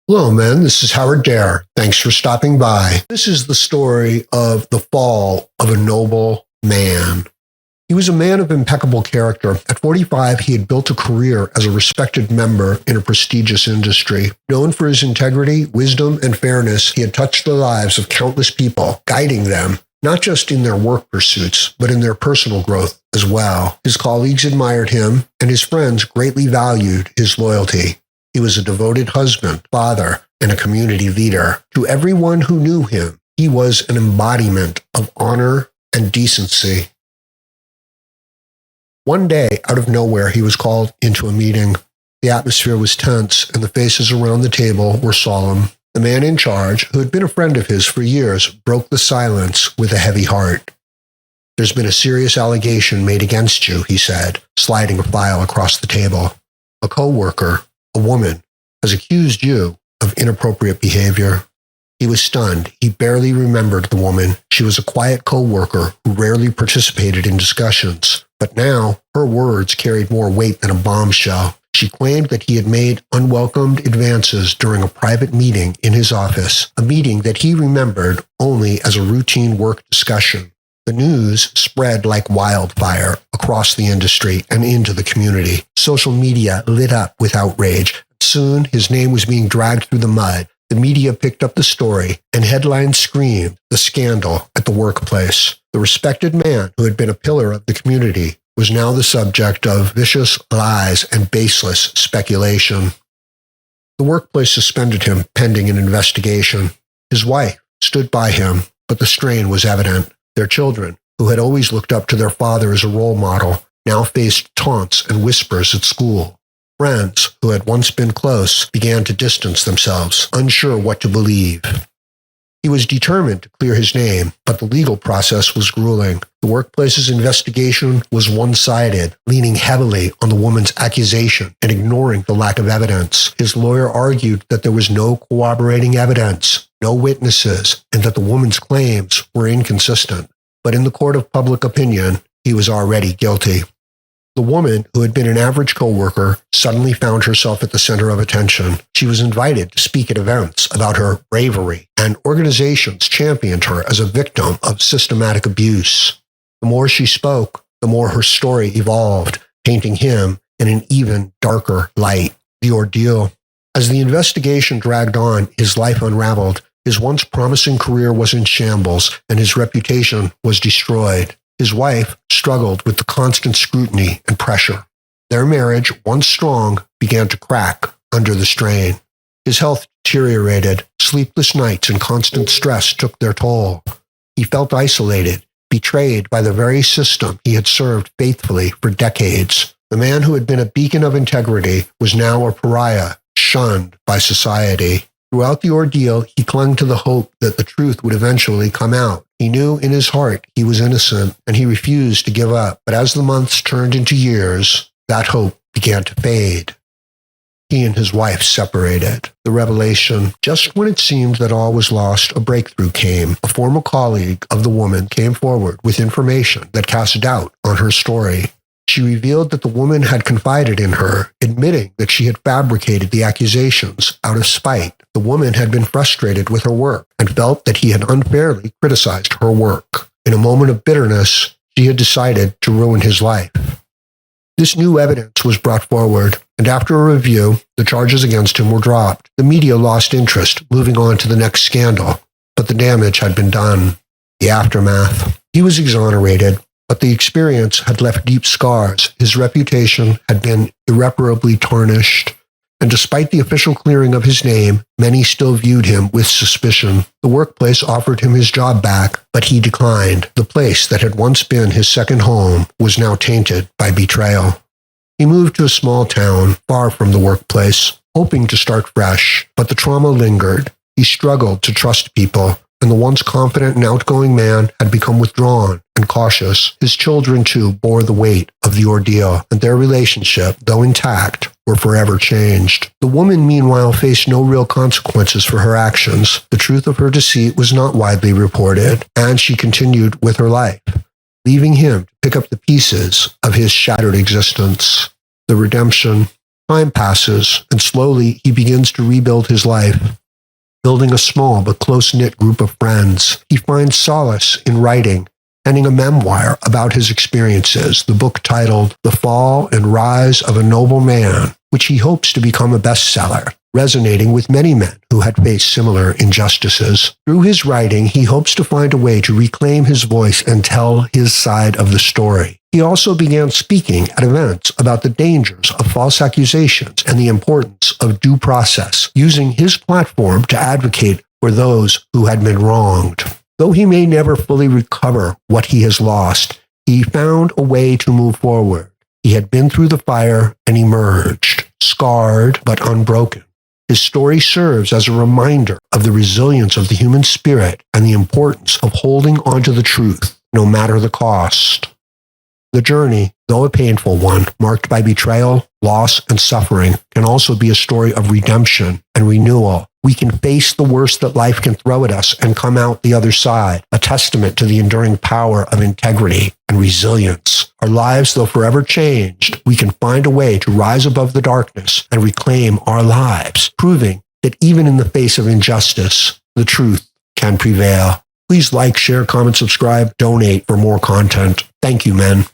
Hello, men. This is Howard Dare. Thanks for stopping by. This is the story of the fall of a noble man. He was a man of impeccable character. At 45, he had built a career as a respected member in a prestigious industry. Known for his integrity, wisdom, and fairness, he had touched the lives of countless people, guiding them not just in their work pursuits, but in their personal growth as well. His colleagues admired him, and his friends greatly valued his loyalty. He was a devoted husband, father, and a community leader. To everyone who knew him, he was an embodiment of honor and decency. One day, out of nowhere, he was called into a meeting. The atmosphere was tense, and the faces around the table were solemn. The man in charge, who had been a friend of his for years, broke the silence with a heavy heart. "There's been a serious allegation made against you," he said, sliding a file across the table. "A co-worker, a woman, has accused you of inappropriate behavior." He was stunned. He barely remembered the woman. She was a quiet co-worker who rarely participated in discussions. But now, her words carried more weight than a bombshell. She claimed that he had made unwelcomed advances during a private meeting in his office, a meeting that he remembered only as a routine work discussion. The news spread like wildfire across the industry and into the community. Social media lit up with outrage. Soon, his name was being dragged through the mud. The media picked up the story, and headlines screamed the scandal at the workplace. The respected man who had been a pillar of the community was now the subject of vicious lies and baseless speculation. The workplace suspended him pending an investigation. His wife stood by him, but the strain was evident. Their children, who had always looked up to their father as a role model, now faced taunts and whispers at school. Friends, who had once been close, began to distance themselves, unsure what to believe. He was determined to clear his name, but the legal process was grueling. The workplace's investigation was one-sided, leaning heavily on the woman's accusation and ignoring the lack of evidence. His lawyer argued that there was no corroborating evidence, no witnesses, and that the woman's claims were inconsistent. But in the court of public opinion, he was already guilty. The woman, who had been an average co-worker, suddenly found herself at the center of attention. She was invited to speak at events about her bravery, and organizations championed her as a victim of systematic abuse. The more she spoke, the more her story evolved, painting him in an even darker light. The ordeal. As the investigation dragged on, his life unraveled. His once promising career was in shambles, and his reputation was destroyed. His wife struggled with the constant scrutiny and pressure. Their marriage, once strong, began to crack under the strain. His health deteriorated. Sleepless nights and constant stress took their toll. He felt isolated, betrayed by the very system he had served faithfully for decades. The man who had been a beacon of integrity was now a pariah, shunned by society. Throughout the ordeal, he clung to the hope that the truth would eventually come out. He knew in his heart he was innocent, and he refused to give up. But as the months turned into years, that hope began to fade. He and his wife separated. The revelation, just when it seemed that all was lost, a breakthrough came. A former colleague of the woman came forward with information that cast doubt on her story. She revealed that the woman had confided in her, admitting that she had fabricated the accusations out of spite. The woman had been frustrated with her work and felt that he had unfairly criticized her work. In a moment of bitterness, she had decided to ruin his life. This new evidence was brought forward, and after a review, the charges against him were dropped. The media lost interest, moving on to the next scandal, but the damage had been done. The aftermath. He was exonerated, but the experience had left deep scars. His reputation had been irreparably tarnished, and despite the official clearing of his name, many still viewed him with suspicion. The workplace offered him his job back, but he declined. The place that had once been his second home was now tainted by betrayal. He moved to a small town, far from the workplace, hoping to start fresh, but the trauma lingered. He struggled to trust people, and the once confident and outgoing man had become withdrawn and cautious. His children, too, bore the weight of the ordeal, and their relationship, though intact, were forever changed. The woman, meanwhile, faced no real consequences for her actions. The truth of her deceit was not widely reported, and she continued with her life, leaving him to pick up the pieces of his shattered existence. The redemption. Time passes, and slowly he begins to rebuild his life. Building a small but close-knit group of friends, he finds solace in writing, penning a memoir about his experiences, the book titled The Fall and Rise of a Noble Man, which he hopes to become a bestseller, resonating with many men who had faced similar injustices. Through his writing, he hopes to find a way to reclaim his voice and tell his side of the story. He also began speaking at events about the dangers of false accusations and the importance of due process, using his platform to advocate for those who had been wronged. Though he may never fully recover what he has lost, he found a way to move forward. He had been through the fire and emerged, scarred but unbroken. His story serves as a reminder of the resilience of the human spirit and the importance of holding onto the truth, no matter the cost. The journey, though a painful one, marked by betrayal, loss, and suffering, can also be a story of redemption and renewal. We can face the worst that life can throw at us and come out the other side, a testament to the enduring power of integrity and resilience. Our lives, though forever changed, we can find a way to rise above the darkness and reclaim our lives, proving that even in the face of injustice, the truth can prevail. Please like, share, comment, subscribe, donate for more content. Thank you, men.